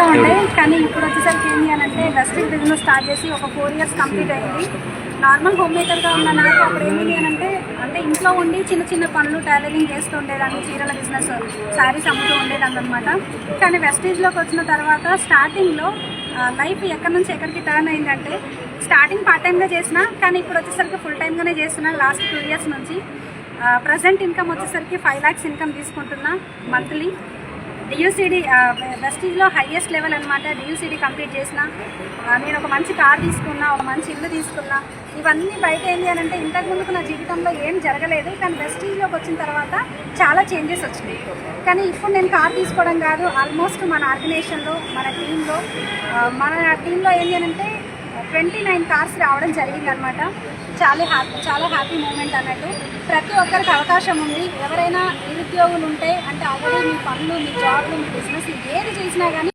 ఉండే కానీ ఇప్పుడు వచ్చేసరికి ఏంటి అని అంటే వెస్ట్రిక్ బిజినెస్ స్టార్ట్ చేసి ఒక 4 years కంప్లీట్ అయింది. నార్మల్ హోమ్ మేకర్గా ఉన్న నాకు అప్పుడు ఏంటి అని అంటే ఇంట్లో ఉండి చిన్న చిన్న పనులు టైలరింగ్ చేస్తూ ఉండేదాన్ని, చీరల బిజినెస్, శారీస్ అమ్ముతూ ఉండేదాన్ని అనమాట. కానీ వెస్టేజ్లోకి వచ్చిన తర్వాత స్టార్టింగ్లో లైఫ్ ఎక్కడి నుంచి ఎక్కడికి టర్న్ అయిందంటే స్టార్టింగ్ పార్ట్ టైమ్గా చేసిన, కానీ ఇప్పుడు వచ్చేసరికి ఫుల్ టైమ్గానే చేస్తున్నాను లాస్ట్ 2 years నుంచి. ప్రజెంట్ ఇన్కమ్ వచ్చేసరికి 5 lakhs ఇన్కమ్ తీసుకుంటున్నా మంత్లీ. డియూసీడీ వెస్టీజ్లో హైయెస్ట్ లెవెల్ అనమాట. డియూసీడీ కంప్లీట్ చేసిన, నేను ఒక మంచి కార్ తీసుకున్నా, ఒక మంచి ఇల్లు తీసుకున్నా. ఇవన్నీ బయట ఏంటి అని అంటే ఇంతకుముందుకు నా జీవితంలో ఏం జరగలేదు, కానీ వెస్టీజ్లోకి వచ్చిన తర్వాత చాలా చేంజెస్ వచ్చినాయి. కానీ ఇప్పుడు నేను కార్ తీసుకోవడం కాదు, ఆల్మోస్ట్ మన ఆర్గనైజేషన్లో మన టీంలో ఏంటి అని అంటే 29 కార్స్ రావడం జరిగింది అనమాట. చాలా హ్యాపీ మూమెంట్ అన్నట్టు. ప్రతి ఒక్కరికి అవకాశం ఉంది. ఎవరైనా నిరుద్యోగులు ఉంటే అంటే ఆల్రెడీ మీ పనులు, మీ జాబ్లు, మీ బిజినెస్ ఏది చేసినా కానీ